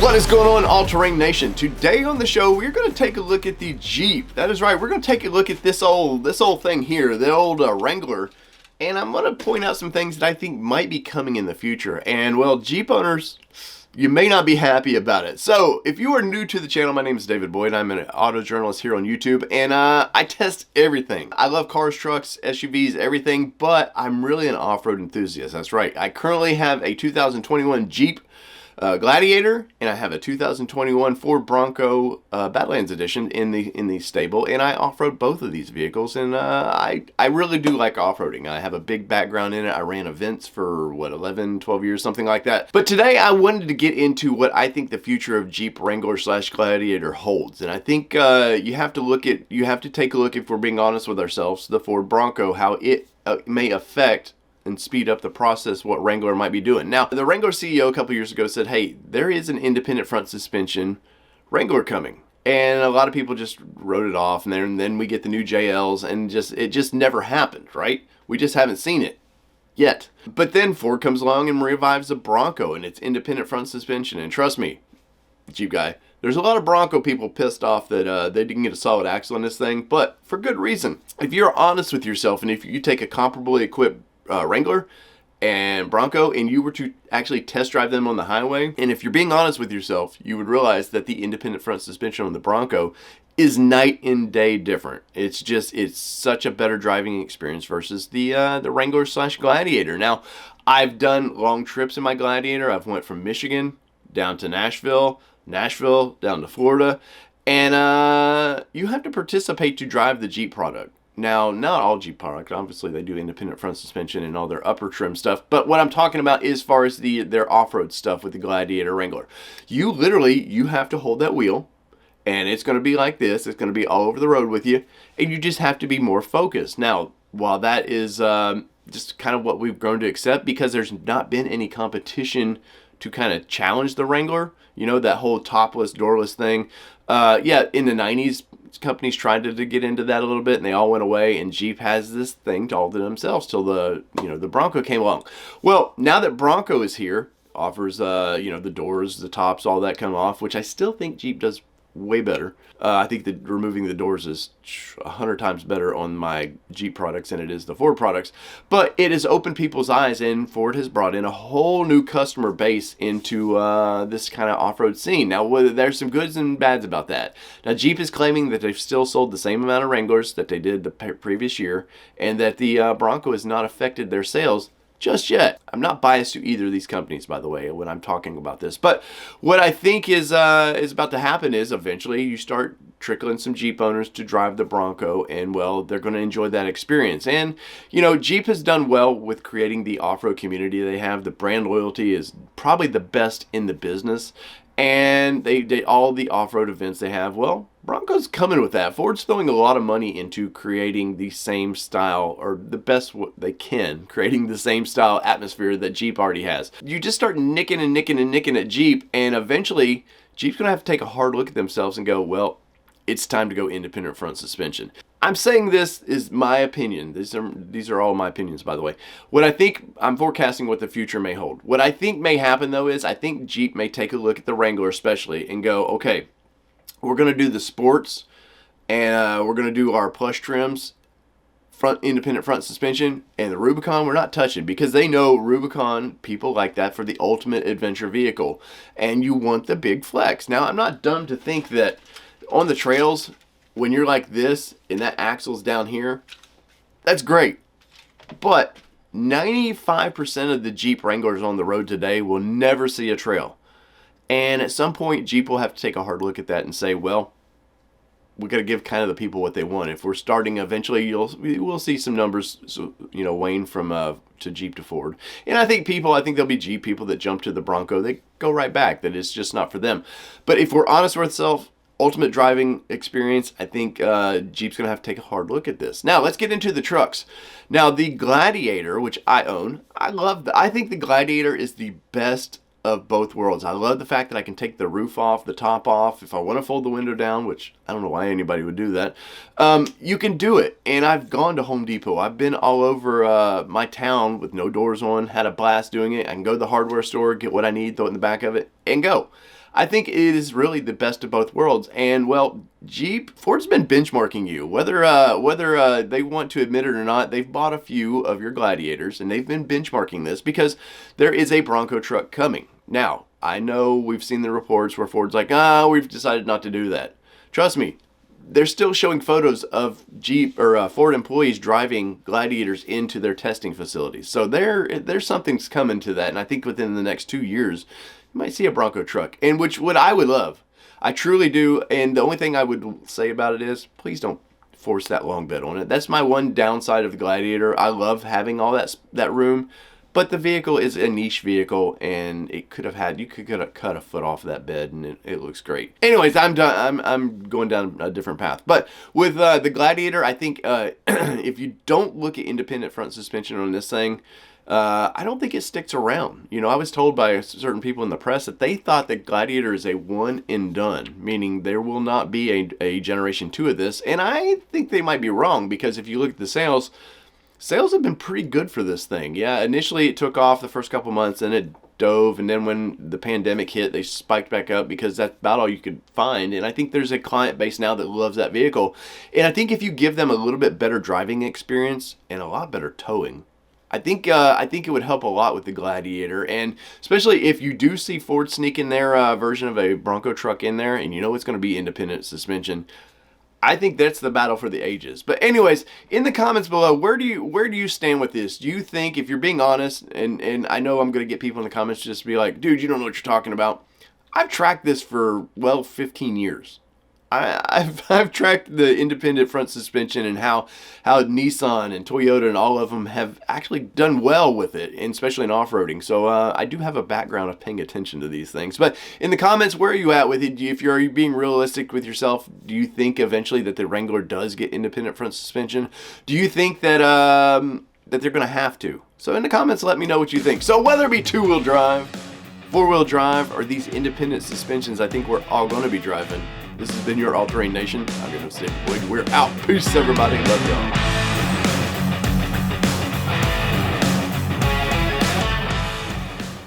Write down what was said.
What is going on, All-Terrain Nation? Today on the show, we're going to take a look at the Jeep. That is right, we're going to take a look at this old thing here, the old Wrangler. And I'm going to point out some things that I think might be coming in the future. And well, Jeep owners, you may not be happy about it. So if you are new to the channel, my name is David Boyd. I'm an auto journalist here on YouTube, and I test everything. I love cars, trucks, SUVs, everything, but I'm really an off-road enthusiast. That's right. I currently have a 2021 Jeep Gladiator, and I have a 2021 Ford Bronco Badlands Edition in the stable, and I off-road both of these vehicles, and I really do like off-roading. I have a big background in it. I ran events for what, 11, 12 years, something like that. But today I wanted to get into what I think the future of Jeep Wrangler / Gladiator holds, and I think you have to take a look, if we're being honest with ourselves, the Ford Bronco, how it may affect and speed up the process what Wrangler might be doing. Now, the Wrangler CEO a couple years ago said, hey, there is an independent front suspension Wrangler coming. And a lot of people just wrote it off, and then we get the new JLs, and it just never happened, right? We just haven't seen it yet. But then Ford comes along and revives the Bronco and its independent front suspension. And trust me, Jeep guy, there's a lot of Bronco people pissed off that they didn't get a solid axle on this thing, but for good reason. If you're honest with yourself, and if you take a comparably equipped Wrangler and Bronco, and you were to actually test drive them on the highway, and if you're being honest with yourself, you would realize that the independent front suspension on the Bronco is night and day different. It's such a better driving experience versus the Wrangler / Gladiator. Now, I've done long trips in my Gladiator. I've went from Michigan down to Nashville down to Florida, and you have to participate to drive the Jeep product. Now, not all Jeep product, obviously they do independent front suspension and all their upper trim stuff, but what I'm talking about is as far as their off-road stuff with the Gladiator Wrangler. You have to hold that wheel, and it's going to be like this. It's going to be all over the road with you, and you just have to be more focused. Now, while that is just kind of what we've grown to accept, because there's not been any competition to kind of challenge the Wrangler, you know, that whole topless, doorless thing. Yeah, in the 90s, companies tried to get into that a little bit, and they all went away, and Jeep has this thing all to themselves till the Bronco came along. Well, now that Bronco is here, offers the doors, the tops, all that come off, which I still think Jeep does way better. I think that removing the doors is 100 times better on my Jeep products than it is the Ford products. But it has opened people's eyes, and Ford has brought in a whole new customer base into this kind of off-road scene. Now, there's some goods and bads about that. Now, Jeep is claiming that they've still sold the same amount of Wranglers that they did the previous year, and that the Bronco has not affected their sales just yet. I'm not biased to either of these companies, by the way, when I'm talking about this. But what I think is about to happen is eventually you start trickling some Jeep owners to drive the Bronco, and well, they're going to enjoy that experience. And Jeep has done well with creating the off-road community they have. The brand loyalty is probably the best in the business, and they all the off-road events they have, well, Bronco's coming with that. Ford's throwing a lot of money into creating the same style, or the best they can, creating the same style atmosphere that Jeep already has. You just start nicking at Jeep, and eventually Jeep's gonna have to take a hard look at themselves and go, well, it's time to go independent front suspension. I'm saying this is my opinion. These are all my opinions, by the way. What I think, I'm forecasting what the future may hold. What I think may happen, though, is I think Jeep may take a look at the Wrangler especially and go, okay, we're going to do the sports, and we're going to do our plush trims, independent front suspension, and the Rubicon we're not touching, because they know Rubicon people like that for the ultimate adventure vehicle, and you want the big flex. Now, I'm not dumb to think that on the trails, when you're like this and that axle's down here, that's great, but 95% of the Jeep Wranglers on the road today will never see a trail. And at some point, Jeep will have to take a hard look at that and say, well, we got to give kind of the people what they want. If we're starting eventually, we'll see some numbers, wane from to Jeep to Ford. And I think there'll be Jeep people that jump to the Bronco. They go right back, that it's just not for them. But if we're honest with ourselves, ultimate driving experience, I think Jeep's going to have to take a hard look at this. Now, let's get into the trucks. Now, the Gladiator, which I own, I think the Gladiator is the best of both worlds. I love the fact that I can take the roof off, the top off. If I want to fold the window down, which I don't know why anybody would do that, you can do it. And I've gone to Home Depot. I've been all over my town with no doors on, had a blast doing it. I can go to the hardware store, get what I need, throw it in the back of it, and go. I think it is really the best of both worlds. And well, Ford's been benchmarking you, whether they want to admit it or not. They've bought a few of your Gladiators, and they've been benchmarking this because there is a Bronco truck coming. Now, I know we've seen the reports where Ford's like, we've decided not to do that. Trust me, they're still showing photos of Jeep or Ford employees driving Gladiators into their testing facilities. So there's something's coming to that, and I think within the next 2 years, you might see a Bronco truck, and what I would love. I truly do, and the only thing I would say about it is, please don't force that long bed on it. That's my one downside of the Gladiator. I love having all that room, but the vehicle is a niche vehicle, and you could have cut a foot off of that bed, and it looks great. Anyways, I'm done. I'm going down a different path. But with the Gladiator, I think if you don't look at independent front suspension on this thing, I don't think it sticks around. You know, I was told by certain people in the press that they thought that Gladiator is a one and done, meaning there will not be a generation 2 of this. And I think they might be wrong, because if you look at the sales have been pretty good for this thing. Yeah, initially it took off the first couple months, and it dove, and then when the pandemic hit, they spiked back up because that's about all you could find. And I think there's a client base now that loves that vehicle. And I think if you give them a little bit better driving experience and a lot better towing, I think it would help a lot with the Gladiator, and especially if you do see Ford sneaking their version of a Bronco truck in there, and you know it's going to be independent suspension. I think that's the battle for the ages. But anyways, in the comments below, where do you stand with this? Do you think, if you're being honest, and I know I'm going to get people in the comments just be like, dude, you don't know what you're talking about. I've tracked this for, well, 15 years. I've tracked the independent front suspension and how Nissan and Toyota and all of them have actually done well with it, and especially in off-roading. So I do have a background of paying attention to these things. But in the comments, where are you at with it? If you're being realistic with yourself, do you think eventually that the Wrangler does get independent front suspension? Do you think that that they're going to have to? So in the comments, let me know what you think. So whether it be two-wheel drive, four-wheel drive, or these independent suspensions, I think we're all going to be driving. This has been your All Terrain Nation. I'm your host, David Boyd. We're out. Peace, everybody. Love y'all.